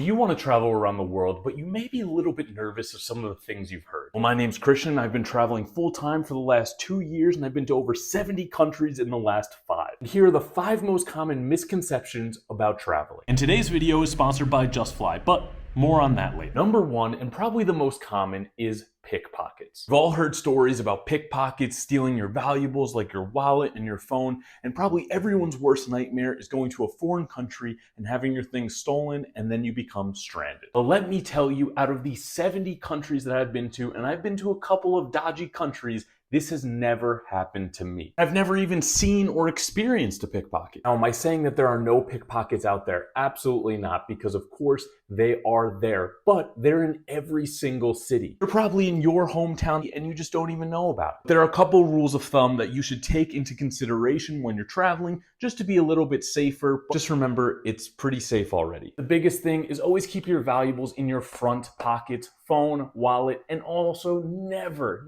You want to travel around the world, but you may be a little bit nervous of some of the things you've heard. Well, my name's Christian. I've been traveling full time for the last 2 years, and I've been to over 70 countries in the last 5. And here are the 5 most common misconceptions about traveling. And today's video is sponsored by JustFly, but more on that later. Number 1, and probably the most common, is pickpockets. We've all heard stories about pickpockets stealing your valuables like your wallet and your phone, and probably everyone's worst nightmare is going to a foreign country and having your things stolen and then you become stranded. But let me tell you, out of the 70 countries that I've been to, and I've been to a couple of dodgy countries, this has never happened to me. I've never even seen or experienced a pickpocket. Now, am I saying that there are no pickpockets out there? Absolutely not, because of course they are there, but they're in every single city. They're probably in your hometown and you just don't even know about it. There are a couple rules of thumb that you should take into consideration when you're traveling, just to be a little bit safer. Just remember, it's pretty safe already. The biggest thing is always keep your valuables in your front pockets, phone, wallet, and also never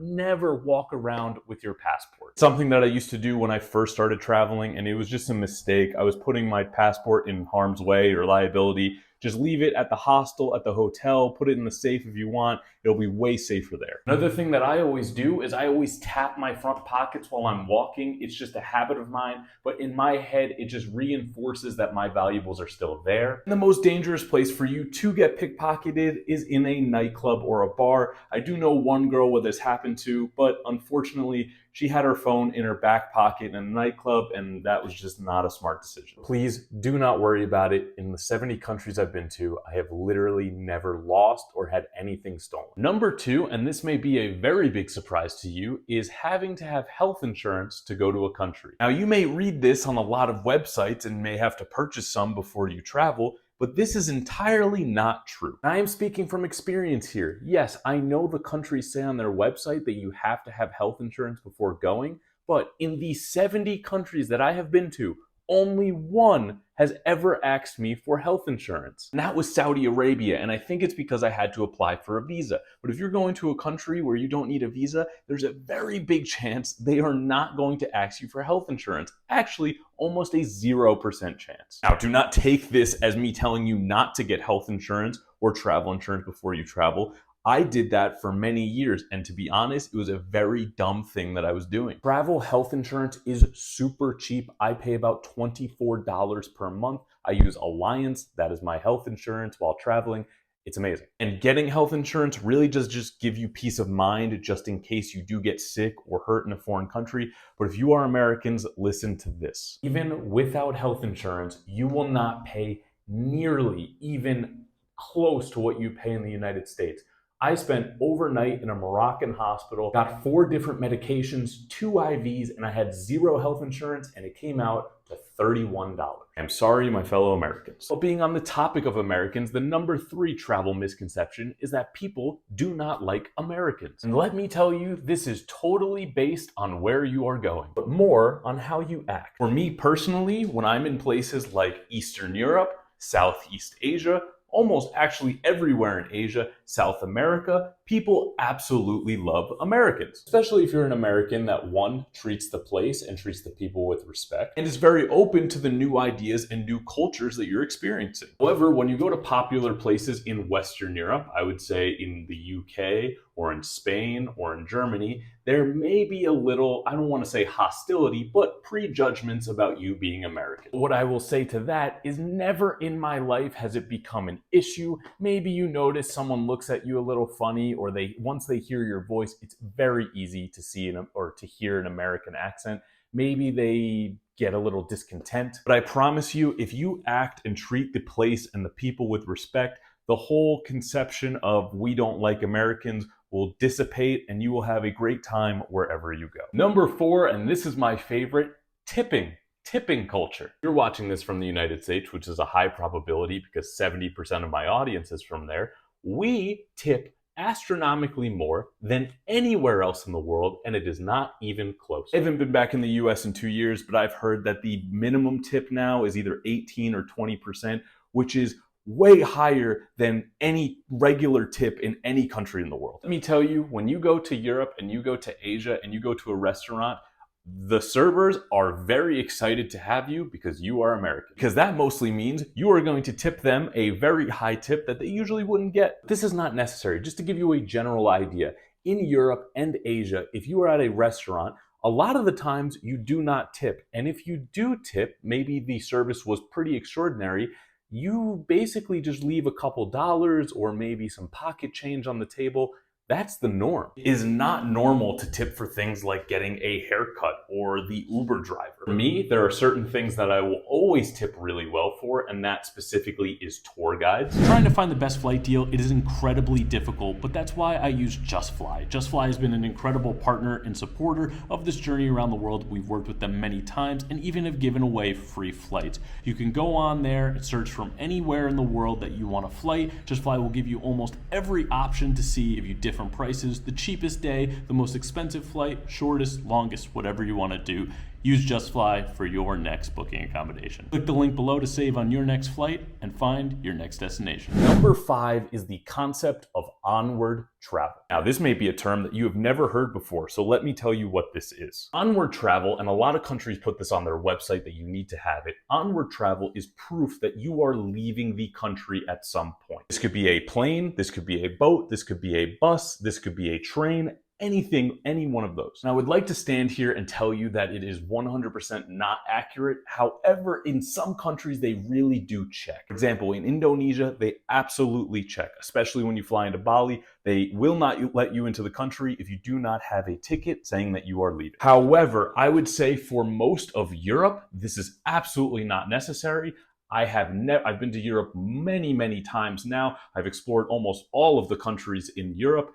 walk around with your passport. Something that I used to do when I first started traveling, and it was just a mistake. I was putting my passport in harm's way or liability. Just leave it at the hostel, at the hotel, put it in the safe if you want. It'll be way safer there. Another thing that I always do is I always tap my front pockets while I'm walking. It's just a habit of mine, but in my head, it just reinforces that my valuables are still there. And the most dangerous place for you to get pickpocketed is in a nightclub or a bar. I do know one girl where this happened to, but unfortunately, she had her phone in her back pocket in a nightclub, and that was just not a smart decision. Please do not worry about it. In the 70 countries I've been to, I have literally never lost or had anything stolen. Number 2, and this may be a very big surprise to you, is having to have health insurance to go to a country. Now, you may read this on a lot of websites and may have to purchase some before you travel, but this is entirely not true. I am speaking from experience here. Yes, I know the countries say on their website that you have to have health insurance before going, but in the 70 countries that I have been to, only one has ever asked me for health insurance. And that was Saudi Arabia, and I think it's because I had to apply for a visa. But if you're going to a country where you don't need a visa, there's a very big chance they are not going to ask you for health insurance. Actually, almost a 0% chance. Now, do not take this as me telling you not to get health insurance or travel insurance before you travel. I did that for many years, and to be honest, it was a very dumb thing that I was doing. Travel health insurance is super cheap. I pay about $24 per month. I use Alliance, that is my health insurance while traveling. It's amazing. And getting health insurance really does just give you peace of mind just in case you do get sick or hurt in a foreign country. But if you are Americans, listen to this. Even without health insurance, you will not pay nearly even close to what you pay in the United States. I spent overnight in a Moroccan hospital, got 4 different medications, 2 IVs, and I had 0 health insurance, and it came out to $31. I'm sorry, my fellow Americans. But being on the topic of Americans, the number 3 travel misconception is that people do not like Americans. And let me tell you, this is totally based on where you are going, but more on how you act. For me personally, when I'm in places like Eastern Europe, Southeast Asia, almost actually everywhere in Asia, South America, people absolutely love Americans. Especially if you're an American that, 1, treats the place and treats the people with respect, and is very open to the new ideas and new cultures that you're experiencing. However, when you go to popular places in Western Europe, I would say in the UK or in Spain or in Germany, there may be a little, I don't want to say hostility, but prejudgments about you being American. What I will say to that is never in my life has it become an issue. Maybe you notice someone looks at you a little funny, or once they hear your voice, it's very easy to see or to hear an American accent. Maybe they get a little discontent, but I promise you, if you act and treat the place and the people with respect, the whole conception of we don't like Americans will dissipate and you will have a great time wherever you go. Number 4, and this is my favorite, tipping. Tipping culture. If you're watching this from the United States, which is a high probability because 70% of my audience is from there, we tip astronomically more than anywhere else in the world, and it is not even close. I haven't been back in the US in 2 years, but I've heard that the minimum tip now is either 18 or 20%, which is way higher than any regular tip in any country in the world. Let me tell you, when you go to Europe and you go to Asia and you go to a restaurant, The servers are very excited to have you because you are American. Because that mostly means you are going to tip them a very high tip that they usually wouldn't get. This is not necessary. Just to give you a general idea, in Europe and Asia, if you are at a restaurant, a lot of the times you do not tip. And if you do tip, maybe the service was pretty extraordinary, you basically just leave a couple dollars or maybe some pocket change on the table. That's the norm. It is not normal to tip for things like getting a haircut or the Uber driver. For me, there are certain things that I will always tip really well for, and that specifically is tour guides. Trying to find the best flight deal, it is incredibly difficult, but that's why I use JustFly. JustFly has been an incredible partner and supporter of this journey around the world. We've worked with them many times and even have given away free flights. You can go on there and search from anywhere in the world that you want a flight. JustFly will give you almost every option to see if you differ prices, the cheapest day, the most expensive flight, shortest, longest, whatever you want to do. Use JustFly for your next booking accommodation. Click the link below to save on your next flight and find your next destination. Number 5 is the concept of onward travel. Now, this may be a term that you have never heard before, so let me tell you what this is. Onward travel, and a lot of countries put this on their website that you need to have it. Onward travel is proof that you are leaving the country at some point. This could be a plane, this could be a boat, this could be a bus, this could be a train, anything, any one of those. Now, I would like to stand here and tell you that it is 100% not accurate. However, in some countries, they really do check. For example, in Indonesia, they absolutely check, especially when you fly into Bali. They will not let you into the country if you do not have a ticket saying that you are leaving. However, I would say for most of Europe, this is absolutely not necessary. I've been to Europe many times now. I've explored almost all of the countries in Europe.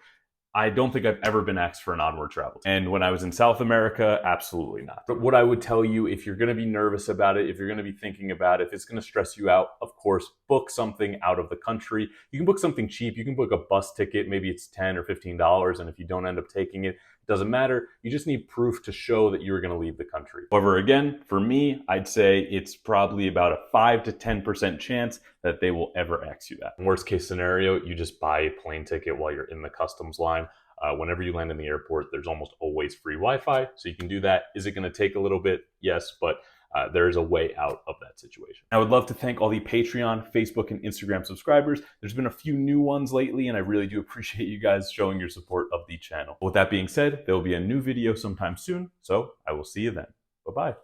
I don't think I've ever been asked for an onward travel. And when I was in South America, absolutely not. But what I would tell you, if you're going to be nervous about it, if you're going to be thinking about it, if it's going to stress you out, of course, book something out of the country. You can book something cheap. You can book a bus ticket. Maybe it's $10 or $15. And if you don't end up taking it, it doesn't matter. You just need proof to show that you're going to leave the country. However, again, for me, I'd say it's probably about a 5 to 10% chance that they will ever ask you that. Worst case scenario, you just buy a plane ticket while you're in the customs line. Whenever you land in the airport, there's almost always free Wi-Fi, so you can do that. Is it going to take a little bit? Yes, but there is a way out of that situation. I would love to thank all the Patreon, Facebook, and Instagram subscribers. There's been a few new ones lately, and I really do appreciate you guys showing your support of the channel. With that being said, there will be a new video sometime soon, so I will see you then. Bye-bye.